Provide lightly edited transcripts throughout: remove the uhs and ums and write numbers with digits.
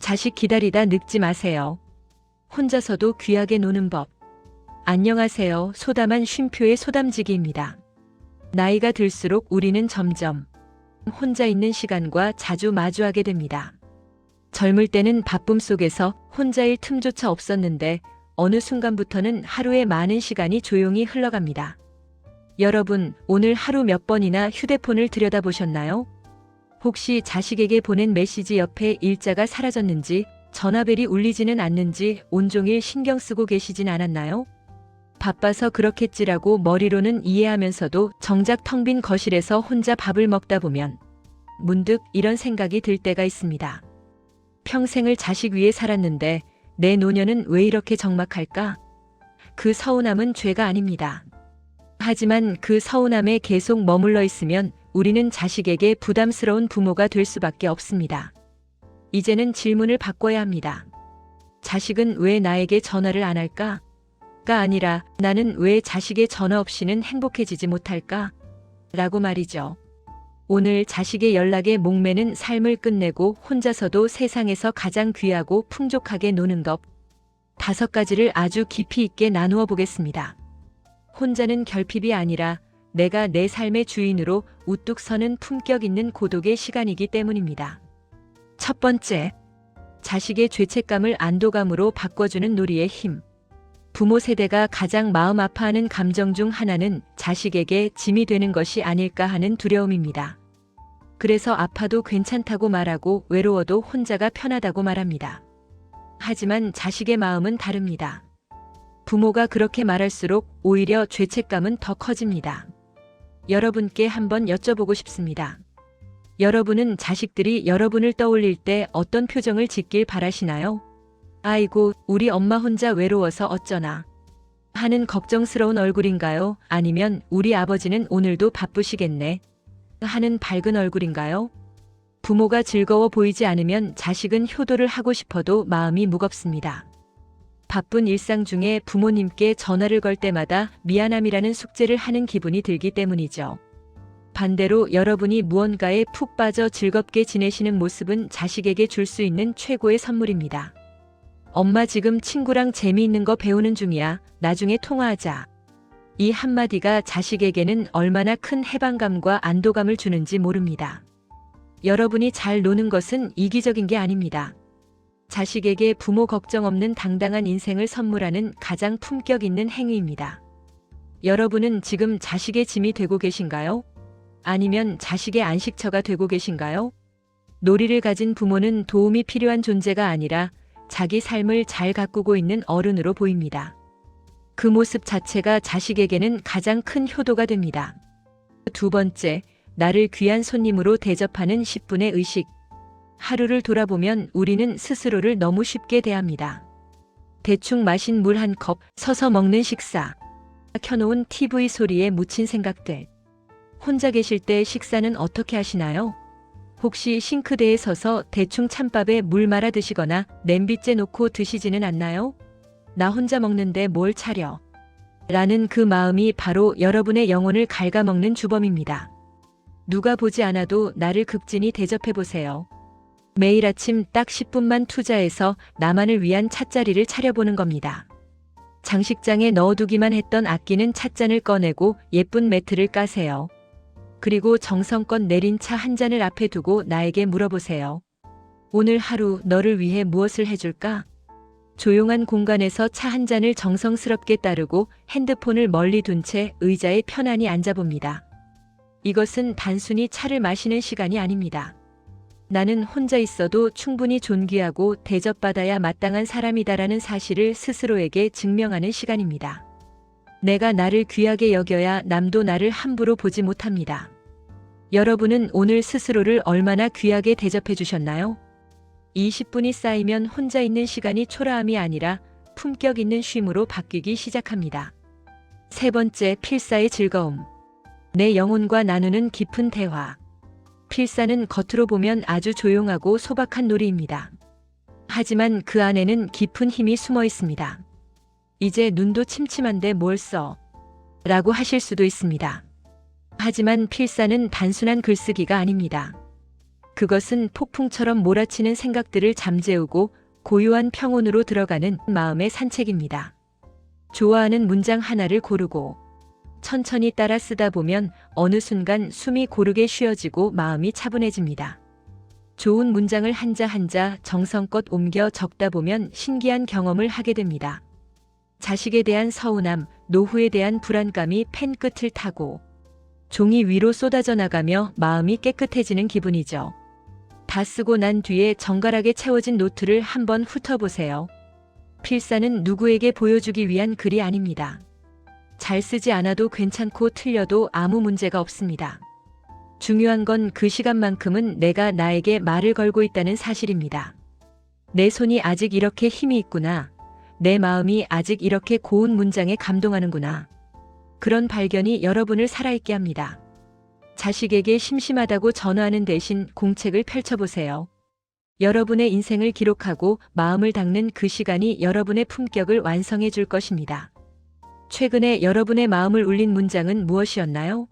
자식 기다리다 늙지 마세요. 혼자서도 귀하게 노는 법. 안녕하세요. 소담한 쉼표의 소담지기입니다. 나이가 들수록 우리는 점점 혼자 있는 시간과 자주 마주하게 됩니다. 젊을 때는 바쁨 속에서 혼자일 틈조차 없었는데 어느 순간부터는 하루에 많은 시간이 조용히 흘러갑니다. 여러분, 오늘 하루 몇 번이나 휴대폰을 들여다보셨나요? 혹시 자식에게 보낸 메시지 옆에 일자가 사라졌는지, 전화벨이 울리지는 않는지 온종일 신경 쓰고 계시진 않았나요? 바빠서 그렇겠지라고 머리로는 이해하면서도 정작 텅 빈 거실에서 혼자 밥을 먹다 보면 문득 이런 생각이 들 때가 있습니다. 평생을 자식 위해 살았는데 내 노년은 왜 이렇게 적막할까? 그 서운함은 죄가 아닙니다. 하지만 그 서운함에 계속 머물러 있으면 우리는 자식에게 부담스러운 부모가 될 수밖에 없습니다. 이제는 질문을 바꿔야 합니다. 자식은 왜 나에게 전화를 안 할까? 가 아니라 나는 왜 자식의 전화 없이는 행복해지지 못할까? 라고 말이죠. 오늘 자식의 연락에 목매는 삶을 끝내고 혼자서도 세상에서 가장 귀하고 풍족하게 노는 법 5가지를 아주 깊이 있게 나누어 보겠습니다. 혼자는 결핍이 아니라 내가 내 삶의 주인으로 우뚝 서는 품격 있는 고독의 시간이기 때문입니다. 첫 번째, 자식의 죄책감을 안도감으로 바꿔주는 놀이의 힘. 부모 세대가 가장 마음 아파하는 감정 중 하나는 자식에게 짐이 되는 것이 아닐까 하는 두려움입니다. 그래서 아파도 괜찮다고 말하고 외로워도 혼자가 편하다고 말합니다. 하지만 자식의 마음은 다릅니다. 부모가 그렇게 말할수록 오히려 죄책감은 더 커집니다. 여러분께 한번 여쭤보고 싶습니다. 여러분은 자식들이 여러분을 떠올릴 때 어떤 표정을 짓길 바라시나요? 아이고, 우리 엄마 혼자 외로워서 어쩌나 하는 걱정스러운 얼굴인가요? 아니면 우리 아버지는 오늘도 바쁘시겠네 하는 밝은 얼굴인가요? 부모가 즐거워 보이지 않으면 자식은 효도를 하고 싶어도 마음이 무겁습니다. 바쁜 일상 중에 부모님께 전화를 걸 때마다 미안함이라는 숙제를 하는 기분이 들기 때문이죠. 반대로 여러분이 무언가에 푹 빠져 즐겁게 지내시는 모습은 자식에게 줄 수 있는 최고의 선물입니다. 엄마 지금 친구랑 재미있는 거 배우는 중이야. 나중에 통화하자. 이 한마디가 자식에게는 얼마나 큰 해방감과 안도감을 주는지 모릅니다. 여러분이 잘 노는 것은 이기적인 게 아닙니다. 자식에게 부모 걱정 없는 당당한 인생을 선물하는 가장 품격 있는 행위입니다. 여러분은 지금 자식의 짐이 되고 계신가요? 아니면 자식의 안식처가 되고 계신가요? 놀이를 가진 부모는 도움이 필요한 존재가 아니라 자기 삶을 잘 가꾸고 있는 어른으로 보입니다. 그 모습 자체가 자식에게는 가장 큰 효도가 됩니다. 두 번째, 나를 귀한 손님으로 대접하는 10분의 의식. 하루를 돌아보면 우리는 스스로를 너무 쉽게 대합니다. 대충 마신 물 한 컵, 서서 먹는 식사, 켜놓은 TV 소리에 묻힌 생각들. 혼자 계실 때 식사는 어떻게 하시나요? 혹시 싱크대에 서서 대충 찬밥에 물 말아 드시거나 냄비째 놓고 드시지는 않나요? 나 혼자 먹는데 뭘 차려? 라는 그 마음이 바로 여러분의 영혼을 갉아먹는 주범입니다. 누가 보지 않아도 나를 극진히 대접해보세요. 매일 아침 딱 10분만 투자해서 나만을 위한 찻자리를 차려보는 겁니다. 장식장에 넣어두기만 했던 아끼는 찻잔을 꺼내고 예쁜 매트를 까세요. 그리고 정성껏 내린 차 한 잔을 앞에 두고 나에게 물어보세요. 오늘 하루 너를 위해 무엇을 해줄까? 조용한 공간에서 차 한 잔을 정성스럽게 따르고 핸드폰을 멀리 둔 채 의자에 편안히 앉아봅니다. 이것은 단순히 차를 마시는 시간이 아닙니다. 나는 혼자 있어도 충분히 존귀하고 대접받아야 마땅한 사람이다라는 사실을 스스로에게 증명하는 시간입니다. 내가 나를 귀하게 여겨야 남도 나를 함부로 보지 못합니다. 여러분은 오늘 스스로를 얼마나 귀하게 대접해 주셨나요? 20분이 쌓이면 혼자 있는 시간이 초라함이 아니라 품격 있는 쉼으로 바뀌기 시작합니다. 세 번째, 필사의 즐거움. 내 영혼과 나누는 깊은 대화. 필사는 겉으로 보면 아주 조용하고 소박한 놀이입니다. 하지만 그 안에는 깊은 힘이 숨어 있습니다. 이제 눈도 침침한데 뭘 써? 라고 하실 수도 있습니다. 하지만 필사는 단순한 글쓰기가 아닙니다. 그것은 폭풍처럼 몰아치는 생각들을 잠재우고 고요한 평온으로 들어가는 마음의 산책입니다. 좋아하는 문장 하나를 고르고 천천히 따라 쓰다 보면 어느 순간 숨이 고르게 쉬어지고 마음이 차분해집니다. 좋은 문장을 한자 한자 정성껏 옮겨 적다 보면 신기한 경험을 하게 됩니다. 자식에 대한 서운함, 노후에 대한 불안감이 펜 끝을 타고 종이 위로 쏟아져 나가며 마음이 깨끗해지는 기분이죠. 다 쓰고 난 뒤에 정갈하게 채워진 노트를 한번 훑어보세요. 필사는 누구에게 보여주기 위한 글이 아닙니다. 잘 쓰지 않아도 괜찮고 틀려도 아무 문제가 없습니다. 중요한 건 그 시간만큼은 내가 나에게 말을 걸고 있다는 사실입니다. 내 손이 아직 이렇게 힘이 있구나. 내 마음이 아직 이렇게 고운 문장에 감동하는구나. 그런 발견이 여러분을 살아있게 합니다. 자식에게 심심하다고 전화하는 대신 공책을 펼쳐보세요. 여러분의 인생을 기록하고 마음을 닦는 그 시간이 여러분의 품격을 완성해 줄 것입니다. 최근에 여러분의 마음을 울린 문장은 무엇이었나요?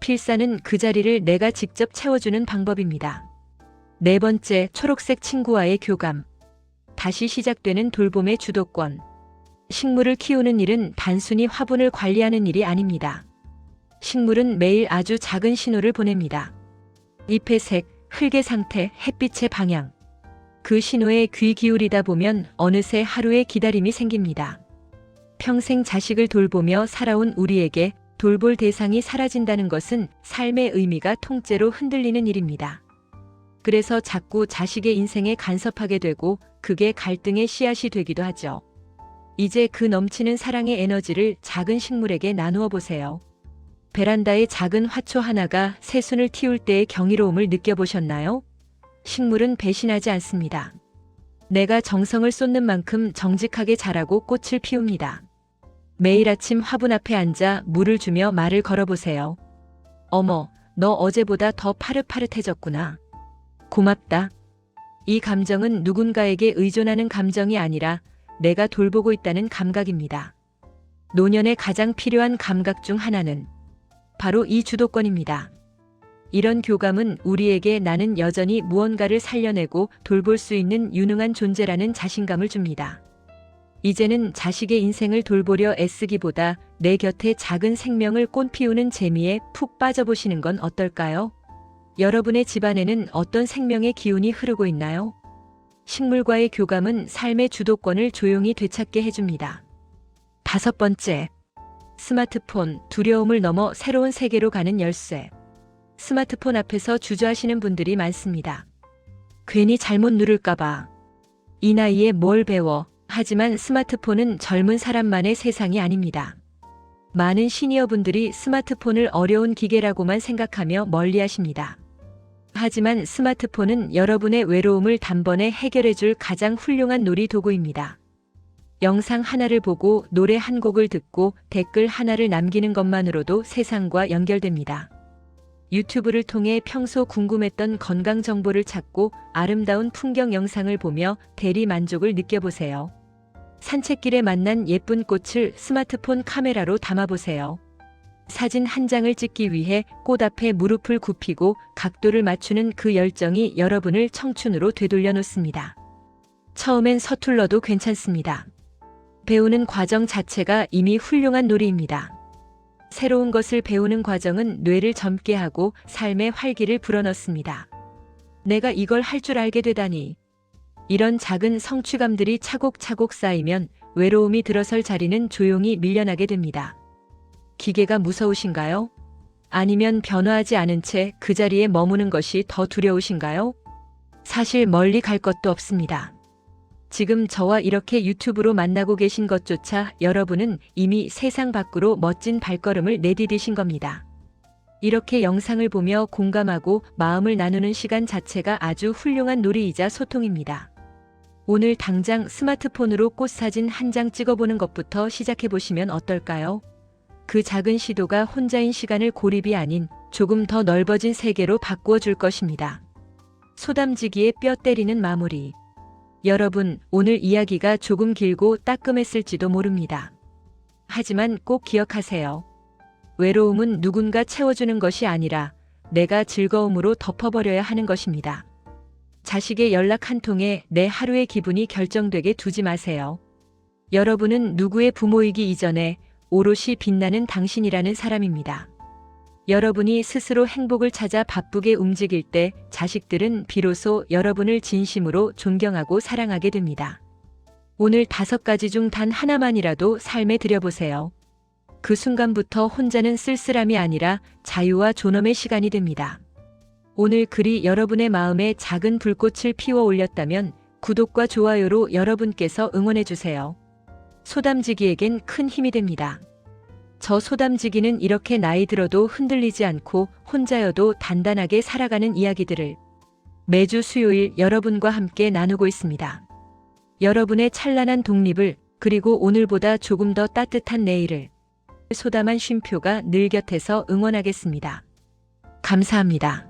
필사는 그 자리를 내가 직접 채워주는 방법입니다. 네 번째, 초록색 친구와의 교감. 다시 시작되는 돌봄의 주도권. 식물을 키우는 일은 단순히 화분을 관리하는 일이 아닙니다. 식물은 매일 아주 작은 신호를 보냅니다. 잎의 색, 흙의 상태, 햇빛의 방향. 그 신호에 귀 기울이다 보면 어느새 하루의 기다림이 생깁니다. 평생 자식을 돌보며 살아온 우리에게 돌볼 대상이 사라진다는 것은 삶의 의미가 통째로 흔들리는 일입니다. 그래서 자꾸 자식의 인생에 간섭하게 되고 그게 갈등의 씨앗이 되기도 하죠. 이제 그 넘치는 사랑의 에너지를 작은 식물에게 나누어 보세요. 베란다의 작은 화초 하나가 새순을 틔울 때의 경이로움을 느껴보셨나요? 식물은 배신하지 않습니다. 내가 정성을 쏟는 만큼 정직하게 자라고 꽃을 피웁니다. 매일 아침 화분 앞에 앉아 물을 주며 말을 걸어보세요. 어머, 너 어제보다 더 파릇파릇해졌구나. 고맙다. 이 감정은 누군가에게 의존하는 감정이 아니라 내가 돌보고 있다는 감각입니다. 노년에 가장 필요한 감각 중 하나는 바로 이 주도권입니다. 이런 교감은 우리에게 나는 여전히 무언가를 살려내고 돌볼 수 있는 유능한 존재라는 자신감을 줍니다. 이제는 자식의 인생을 돌보려 애쓰기보다 내 곁에 작은 생명을 꽃피우는 재미에 푹 빠져보시는 건 어떨까요? 여러분의 집안에는 어떤 생명의 기운이 흐르고 있나요? 식물과의 교감은 삶의 주도권을 조용히 되찾게 해줍니다. 다섯 번째, 스마트폰, 두려움을 넘어 새로운 세계로 가는 열쇠. 스마트폰 앞에서 주저하시는 분들이 많습니다. 괜히 잘못 누를까봐. 이 나이에 뭘 배워. 하지만 스마트폰은 젊은 사람만의 세상이 아닙니다. 많은 시니어분들이 스마트폰을 어려운 기계라고만 생각하며 멀리하십니다. 하지만 스마트폰은 여러분의 외로움을 단번에 해결해줄 가장 훌륭한 놀이도구입니다. 영상 하나를 보고 노래 한 곡을 듣고 댓글 하나를 남기는 것만으로도 세상과 연결됩니다. 유튜브를 통해 평소 궁금했던 건강 정보를 찾고 아름다운 풍경 영상을 보며 대리 만족을 느껴보세요. 산책길에 만난 예쁜 꽃을 스마트폰 카메라로 담아보세요. 사진 한 장을 찍기 위해 꽃 앞에 무릎을 굽히고 각도를 맞추는 그 열정이 여러분을 청춘으로 되돌려 놓습니다. 처음엔 서툴러도 괜찮습니다. 배우는 과정 자체가 이미 훌륭한 놀이입니다. 새로운 것을 배우는 과정은 뇌를 젊게 하고 삶의 활기를 불어넣습니다. 내가 이걸 할 줄 알게 되다니. 이런 작은 성취감들이 차곡차곡 쌓이면 외로움이 들어설 자리는 조용히 밀려나게 됩니다. 기계가 무서우신가요? 아니면 변화하지 않은 채 그 자리에 머무는 것이 더 두려우신가요? 사실 멀리 갈 것도 없습니다. 지금 저와 이렇게 유튜브로 만나고 계신 것조차 여러분은 이미 세상 밖으로 멋진 발걸음을 내디디신 겁니다. 이렇게 영상을 보며 공감하고 마음을 나누는 시간 자체가 아주 훌륭한 놀이이자 소통입니다. 오늘 당장 스마트폰으로 꽃사진 한 장 찍어보는 것부터 시작해보시면 어떨까요? 그 작은 시도가 혼자인 시간을 고립이 아닌 조금 더 넓어진 세계로 바꾸어 줄 것입니다. 소담지기에 뼈 때리는 마무리. 여러분, 오늘 이야기가 조금 길고 따끔했을지도 모릅니다. 하지만 꼭 기억하세요. 외로움은 누군가 채워주는 것이 아니라 내가 즐거움으로 덮어버려야 하는 것입니다. 자식의 연락 한 통에 내 하루의 기분이 결정되게 두지 마세요. 여러분은 누구의 부모이기 이전에 오롯이 빛나는 당신이라는 사람입니다. 여러분이 스스로 행복을 찾아 바쁘게 움직일 때 자식들은 비로소 여러분을 진심으로 존경하고 사랑하게 됩니다. 오늘 5가지 중 단 하나만이라도 삶에 들여보세요. 그 순간부터 혼자는 쓸쓸함이 아니라 자유와 존엄의 시간이 됩니다. 오늘 글이 여러분의 마음에 작은 불꽃을 피워 올렸다면 구독과 좋아요로 여러분께서 응원해주세요. 소담지기에겐 큰 힘이 됩니다. 저 소담지기는 이렇게 나이 들어도 흔들리지 않고 혼자여도 단단하게 살아가는 이야기들을 매주 수요일 여러분과 함께 나누고 있습니다. 여러분의 찬란한 독립을 그리고 오늘보다 조금 더 따뜻한 내일을 소담한 쉼표가 늘 곁에서 응원하겠습니다. 감사합니다.